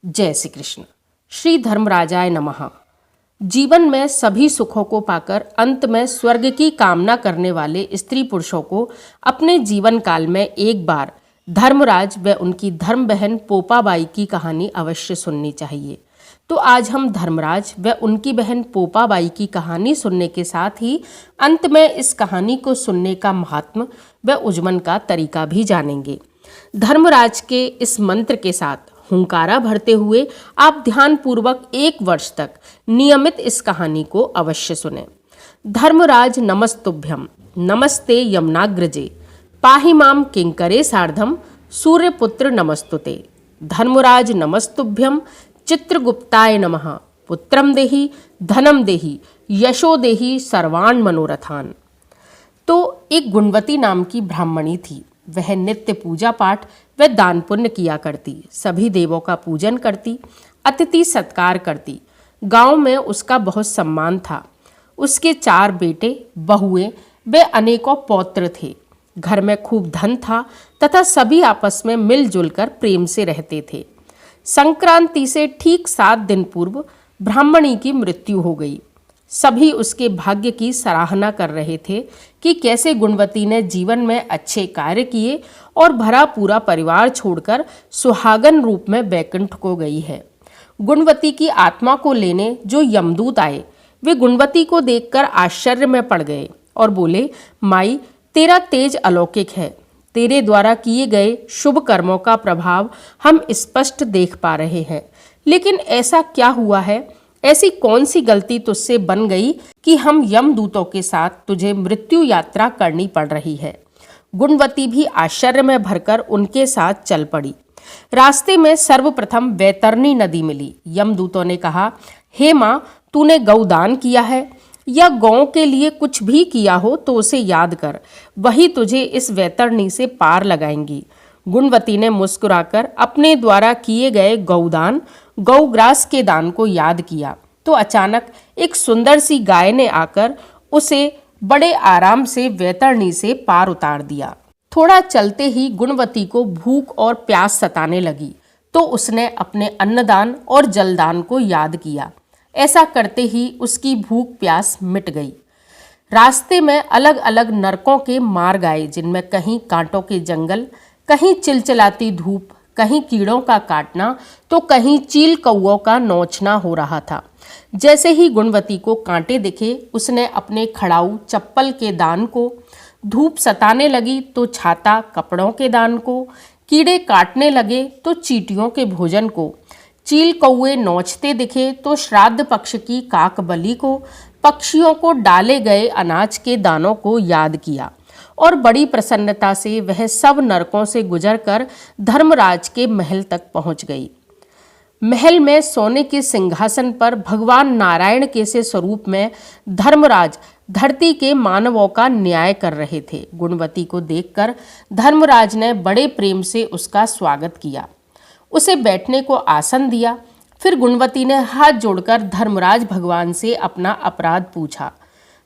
जय श्री कृष्ण। श्री धर्मराजाय नमः। जीवन में सभी सुखों को पाकर अंत में स्वर्ग की कामना करने वाले स्त्री पुरुषों को अपने जीवन काल में एक बार धर्मराज व उनकी धर्म बहन पोपाबाई की कहानी अवश्य सुननी चाहिए। तो आज हम धर्मराज व उनकी बहन पोपाबाई की कहानी सुनने के साथ ही अंत में इस कहानी को सुनने का महात्म व उज्जमन का तरीका भी जानेंगे। धर्मराज के इस मंत्र के साथ हुंकारा भरते हुए आप ध्यानपूर्वक 1 वर्ष तक नियमित इस कहानी को अवश्य सुनें। धर्मराज नमस्तुभ्यम, नमस्ते यमुनाग्रजे, पाहि माम किंकरे सार्धम, सूर्यपुत्र नमस्तुते। धर्मराज नमस्तुभ्यम, चित्रगुप्ताय नमः, पुत्रम देहि, धनम देहि, यशो देहि, सर्वान् मनोरथान। तो एक गुणवती नाम की ब्राह्मणी थी। वह नित्य पूजा पाठ व दान पुण्य किया करती, सभी देवों का पूजन करती, अतिथि सत्कार करती। गांव में उसका बहुत सम्मान था। उसके 4 बेटे, बहुएं व अनेकों पौत्र थे। घर में खूब धन था तथा सभी आपस में मिलजुल कर प्रेम से रहते थे। संक्रांति से ठीक 7 दिन पूर्व ब्राह्मणी की मृत्यु हो गई। सभी उसके भाग्य की सराहना कर रहे थे कि कैसे गुणवती ने जीवन में अच्छे कार्य किए और भरा पूरा परिवार छोड़कर सुहागन रूप में बैकुंठ को गई है। गुणवती की आत्मा को लेने जो यमदूत आए वे गुणवती को देखकर आश्चर्य में पड़ गए और बोले, माई, तेरा तेज अलौकिक है। तेरे द्वारा किए गए शुभ कर्मों का प्रभाव हम स्पष्ट देख पा रहे हैं, लेकिन ऐसा क्या हुआ है, ऐसी कौन सी गलती तुझसे बन गई कि हम यमदूतों के साथ तुझे मृत्यु यात्रा करनी पड़ रही है। गुणवती भी आश्चर्य में भरकर उनके साथ चल पड़ी। रास्ते में सर्वप्रथम वैतरणी नदी मिली। यमदूतों ने कहा, हे माँ, तूने गौदान किया है या गौ के लिए कुछ भी किया हो तो उसे याद कर, वही तुझे इस वैतरणी से पार लगाएंगी। गुणवती ने मुस्कुराकर अपने द्वारा किए गए गौदान, गौग्रास के दान को याद किया तो अचानक एक सुंदर सी गाय ने आकर उसे बड़े आराम से वैतरणी से पार उतार दिया। थोड़ा चलते ही गुणवती को भूख और प्यास सताने लगी तो उसने अपने अन्नदान और जलदान को याद किया। ऐसा करते ही उसकी भूख प्यास मिट गई। रास्ते में अलग अलग नरकों के मार्ग आए, जिनमें कहीं कांटों के जंगल, कहीं चिलचिलाती धूप, कहीं कीड़ों का काटना तो कहीं चील कौओं का नोचना हो रहा था। जैसे ही गुणवती को कांटे दिखे उसने अपने खड़ाऊ चप्पल के दान को, धूप सताने लगी तो छाता कपड़ों के दान को, कीड़े काटने लगे तो चींटियों के भोजन को, चील कौए नोचते दिखे तो श्राद्ध पक्ष की काक बलि को, पक्षियों को डाले गए अनाज के दानों को याद किया और बड़ी प्रसन्नता से वह सब नरकों से गुजरकर धर्मराज के महल तक पहुंच गई। महल में सोने के सिंहासन पर भगवान नारायण के से स्वरूप में धर्मराज धरती के मानवों का न्याय कर रहे थे। गुणवती को देखकर धर्मराज ने बड़े प्रेम से उसका स्वागत किया, उसे बैठने को आसन दिया। फिर गुणवती ने हाथ जोड़कर धर्मराज भगवान से अपना अपराध पूछा।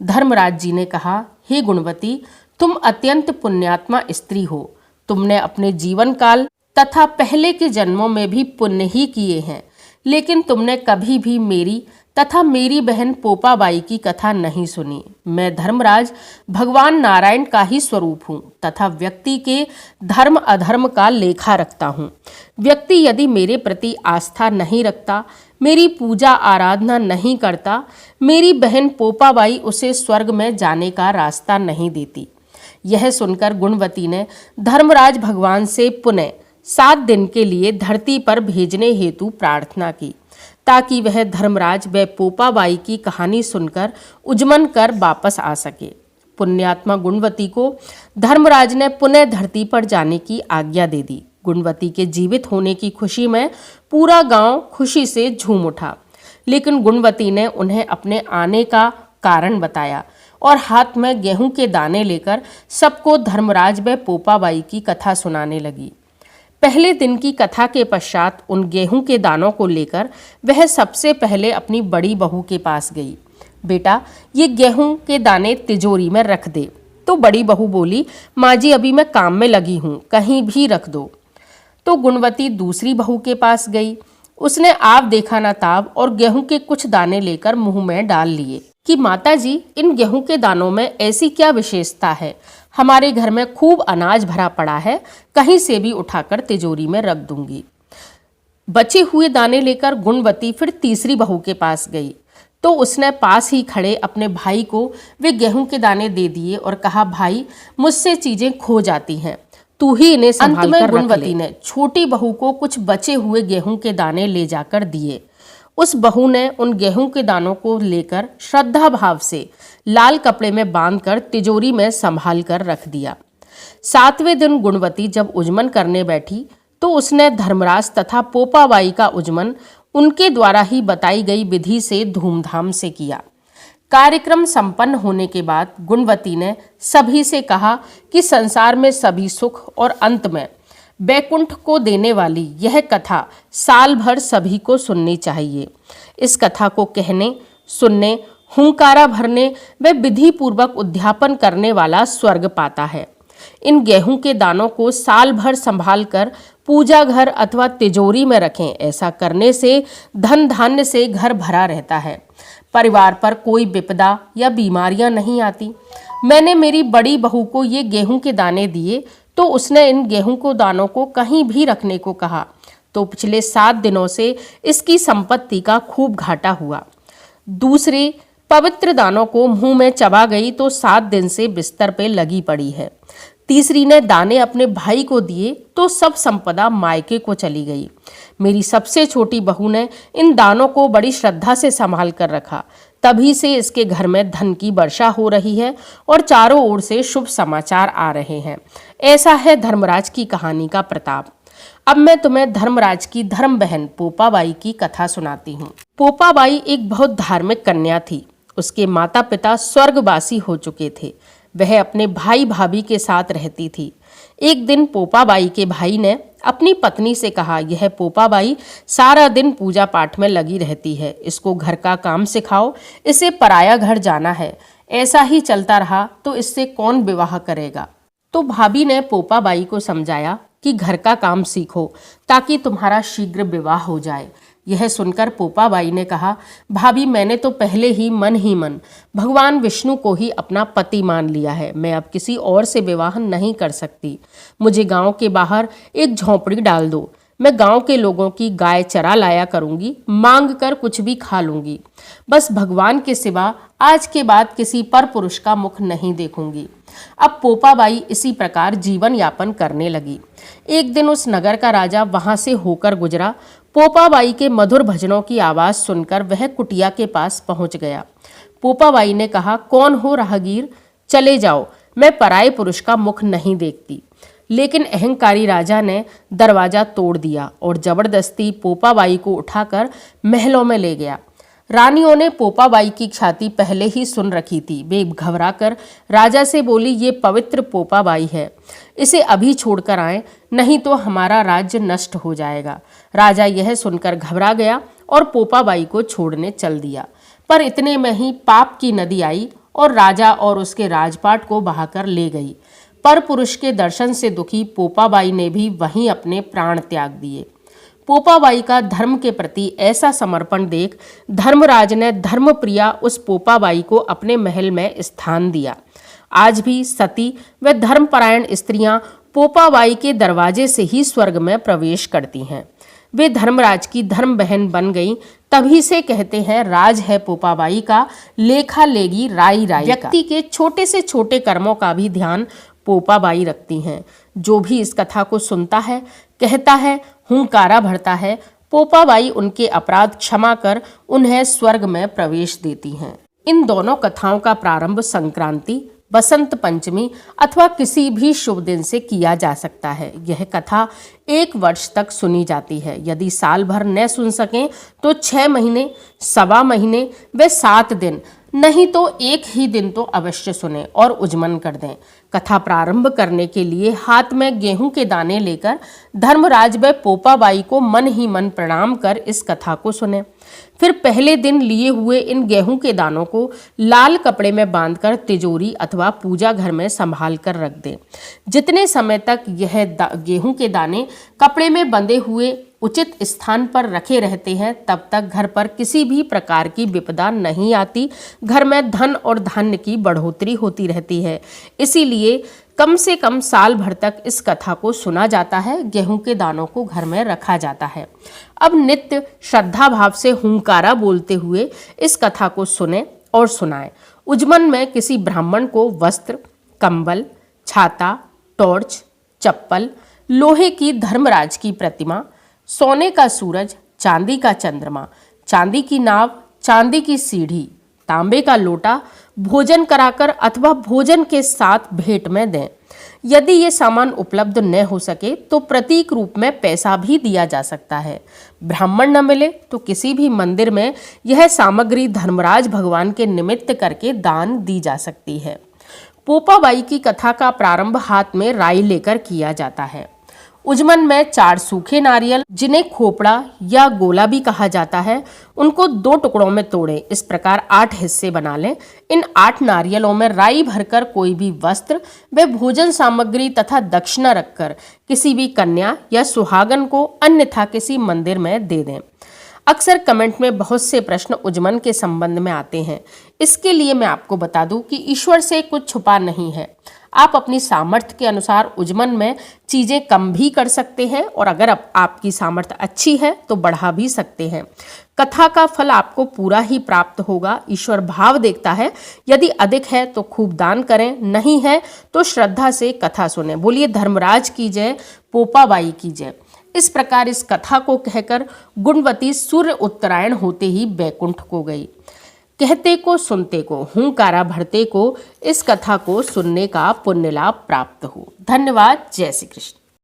धर्मराज जी ने कहा, हे गुणवती, तुम अत्यंत पुण्यात्मा स्त्री हो। तुमने अपने जीवन काल तथा पहले के जन्मों में भी पुण्य ही किए हैं, लेकिन तुमने कभी भी मेरी तथा मेरी बहन पोपाबाई की कथा नहीं सुनी। मैं धर्मराज भगवान नारायण का ही स्वरूप हूँ तथा व्यक्ति के धर्म अधर्म का लेखा रखता हूँ। व्यक्ति यदि मेरे प्रति आस्था नहीं रखता, मेरी पूजा आराधना नहीं करता, मेरी बहन पोपाबाई उसे स्वर्ग में जाने का रास्ता नहीं देती। यह सुनकर गुणवती ने धर्मराज भगवान से पुनः 7 दिन के लिए धरती पर भेजने हेतु प्रार्थना की, ताकि वह धर्मराज व पोपाबाई की कहानी सुनकर उज्जमन कर वापस आ सके। पुण्यात्मा गुणवती को धर्मराज ने पुनः धरती पर जाने की आज्ञा दे दी। गुणवती के जीवित होने की खुशी में पूरा गांव खुशी से झूम उठा, लेकिन गुणवती ने उन्हें अपने आने का कारण बताया और हाथ में गेहूं के दाने लेकर सबको धर्मराज व पोपाबाई की कथा सुनाने लगी। पहले दिन की कथा के पश्चात उन गेहूं के दानों को लेकर वह सबसे पहले अपनी बड़ी बहू के पास गई। बेटा, ये गेहूं के दाने तिजोरी में रख दे। तो बड़ी बहू बोली, माँ जी, अभी मैं काम में लगी हूँ, कहीं भी रख दो। तो गुणवती दूसरी बहू के पास गई। उसने आप देखा ना ताब और गेहूं के कुछ दाने लेकर मुंह में डाल लिए कि माता जी, इन गेहूं के दानों में ऐसी क्या विशेषता है? हमारे घर में खूब अनाज भरा पड़ा है, कहीं से भी उठाकर तिजोरी में रख दूंगी। बचे हुए दाने लेकर गुणवती फिर तीसरी बहू के पास गई तो उसने पास ही खड़े अपने भाई को वे गेहूं के दाने दे दिए और कहा, भाई, मुझसे चीजें खो जाती हैं, तू ही इन्हें संभाल कर रख ले। गुणवती ने छोटी बहू को कुछ बचे हुए गेहूं के दाने ले जाकर दिए। उस बहू ने उन गेहूं के दानों को लेकर श्रद्धा भाव से लाल कपड़े में बांधकर तिजोरी में संभाल कर रख दिया। 7वें दिन गुणवती जब उजमन करने बैठी तो उसने धर्मराज तथा पोपाबाई का उजमन उनके द्वारा ही बताई गई विधि से धूमधाम से किया। कार्यक्रम संपन्न होने के बाद गुणवती ने सभी से कहा कि संसार में सभी सुख और अंत में बैकुंठ को देने वाली यह कथा साल भर सभी को सुननी चाहिए। इस कथा को कहने, सुनने, हुंकारा भरने व विधि पूर्वक उद्यापन करने वाला स्वर्ग पाता है। इन गेहूं के दानों को साल भर संभाल कर पूजा घर अथवा तिजोरी में रखें। ऐसा करने से धन धान्य से घर भरा रहता है, परिवार पर कोई विपदा या बीमारियां नहीं आती। मैंने मेरी बड़ी बहू को ये गेहूं के दाने दिए तो उसने इन गेहूं को दानों को कहीं भी रखने को कहा, तो पिछले 7 दिनों से इसकी संपत्ति का खूब घाटा हुआ। दूसरे पवित्र दानों को मुंह में चबा गई तो 7 दिन से बिस्तर पे लगी पड़ी है। तीसरी ने दाने अपने भाई को दिए तो सब संपदा मायके को चली गई। मेरी सबसे छोटी बहू ने इन दानों को बड़ी श्रद्धा से संभाल कर रखा, तभी से इसके घर में धन की वर्षा हो रही है और चारों ओर से शुभ समाचार आ रहे हैं। ऐसा है धर्मराज की कहानी का प्रताप। अब मैं तुम्हें धर्मराज की धर्म बहन पोपाबाई की कथा सुनाती हूँ। पोपाबाई एक बहुत धार्मिक कन्या थी। उसके माता पिता स्वर्गवासी हो चुके थे। वह अपने भाई भाभी के साथ रहती थी। एक दिन पोपाबाई के भाई ने अपनी पत्नी से कहा, यह पोपाबाई सारा दिन पूजा पाठ में लगी रहती है, इसको घर का काम सिखाओ, इसे पराया घर जाना है। ऐसा ही चलता रहा तो इससे कौन विवाह करेगा? तो भाभी ने पोपाबाई को समझाया कि घर का काम सीखो ताकि तुम्हारा शीघ्र विवाह हो जाए। यह सुनकर पोपाबाई ने कहा, भाभी, मैंने तो पहले ही मन भगवान विष्णु को ही अपना पति मान लिया है। मैं अब किसी और से विवाह नहीं कर सकती। मुझे गांव के बाहर एक झोंपड़ी डाल दो। मैं गांव के लोगों की गाय चरा लाया करूंगी, मांग कर कुछ भी खा लूंगी। बस भगवान के सिवा आज के बाद किसी पर पुरुष का मुख नहीं देखूंगी। अब पोपाबाई इसी प्रकार जीवन यापन करने लगी। एक दिन उस नगर का राजा वहां से होकर गुजरा। पोपाबाई के मधुर भजनों की आवाज सुनकर वह कुटिया के पास पहुंच गया। पोपाबाई ने कहा, कौन हो राहगीर? चले जाओ, मैं पराये पुरुष का मुख नहीं देखती। लेकिन अहंकारी राजा ने दरवाजा तोड़ दिया और जबरदस्ती पोपाबाई को उठाकर महलों में ले गया। रानियों ने पोपाबाई की ख्याति पहले ही सुन रखी थी। वे घबराकर राजा से बोली, ये पवित्र पोपाबाई है, इसे अभी छोड़कर आए, नहीं तो हमारा राज्य नष्ट हो जाएगा। राजा यह सुनकर घबरा गया और पोपाबाई को छोड़ने चल दिया। पर इतने में ही पाप की नदी आई और राजा और उसके राजपाट को बहाकर ले गई। पर पुरुष के दर्शन से दुखी पोपाबाई ने भी वहीं अपने प्राण त्याग दिए। पोपाबाई का धर्म के प्रति ऐसा समर्पण देख धर्मराज ने धर्मप्रिया उस पोपाबाई को अपने महल में स्थान दिया। आज भी सती व धर्मपरायण स्त्रियां पोपाबाई के दरवाजे से ही स्वर्ग में प्रवेश करती हैं। वे धर्मराज की धर्म बहन बन गईं। तभी से कहते हैं, राज है पोपाबाई का, लेखा लेगी राई राई। व्यक्ति के छोटे से छोटे कर्मों का भी ध्यान पोपाबाई रखती हैं। जो भी इस कथा को सुनता है, कहता है, हुंकारा भरता है, पोपाबाई उनके अपराध क्षमा कर उन्हें स्वर्ग में प्रवेश देती हैं। इन दोनों कथाओं का प्रारंभ संक्रांति, बसंत पंचमी अथवा किसी भी शुभ दिन से किया जा सकता है। यह कथा 1 वर्ष तक सुनी जाती है। यदि साल भर न सुन सकें तो 6 महीने, सवा महीने व 7 दिन, नहीं तो 1 ही दिन तो अवश्य सुने और उजमन कर दें। कथा प्रारंभ करने के लिए हाथ में गेहूं के दाने लेकर धर्मराज व पोपाबाई को मन ही मन प्रणाम कर इस कथा को सुने। फिर पहले दिन लिए हुए इन गेहूं के दानों को लाल कपड़े में बांधकर तिजोरी अथवा पूजा घर में संभाल कर रख दें। जितने समय तक यह गेहूं के दाने कपड़े में बंधे हुए उचित स्थान पर रखे रहते हैं तब तक घर पर किसी भी प्रकार की विपदा नहीं आती, घर में धन और धान्य की बढ़ोतरी होती रहती है। इसीलिए कम से कम साल भर तक इस कथा को सुना जाता है। गेहूं के दानों को घर में रखा जाता है। अब नित्य श्रद्धा भाव से हुंकारा बोलते हुए इस कथा को सुने और सुनाएं। उजमन में किसी ब्राह्मण को वस्त्र, कंबल, छाता, टॉर्च, चप्पल, लोहे की धर्मराज की प्रतिमा, सोने का सूरज, चांदी का चंद्रमा, चांदी की नाव, चांदी की सीढ़ी, तांबे का लोटा भोजन कराकर अथवा भोजन के साथ भेंट में दें। यदि ये सामान उपलब्ध न हो सके तो प्रतीक रूप में पैसा भी दिया जा सकता है। ब्राह्मण न मिले तो किसी भी मंदिर में यह सामग्री धर्मराज भगवान के निमित्त करके दान दी जा सकती है। पोपाबाई की कथा का प्रारंभ हाथ में राई लेकर किया जाता है। उजमन में 4 सूखे नारियल, जिन्हें खोपड़ा या गोला भी कहा जाता है, उनको 2 टुकड़ों में तोड़ें। इस प्रकार 8 हिस्से बना लें। इन 8 नारियलों में राई भरकर कोई भी वस्त्र व भोजन सामग्री तथा दक्षिणा रखकर किसी भी कन्या या सुहागन को अन्यथा किसी मंदिर में दे दें। अक्सर कमेंट में बहुत से प्रश्न उजमन के संबंध में आते हैं। इसके लिए मैं आपको बता दूं कि ईश्वर से कुछ छुपा नहीं है। आप अपनी सामर्थ्य के अनुसार उजमन में चीज़ें कम भी कर सकते हैं और अगर आपकी सामर्थ्य अच्छी है तो बढ़ा भी सकते हैं। कथा का फल आपको पूरा ही प्राप्त होगा। ईश्वर भाव देखता है। यदि अधिक है तो खूब दान करें, नहीं है तो श्रद्धा से कथा सुने। बोलिए धर्मराज की जय, पोपाबाई की जय। इस प्रकार इस कथा को कहकर गुणवती सूर्य उत्तरायण होते ही बैकुंठ को गई। कहते को सुनते को, हुंकारा भरते को इस कथा को सुनने का पुण्य लाभ प्राप्त हो। धन्यवाद। जय श्री कृष्ण।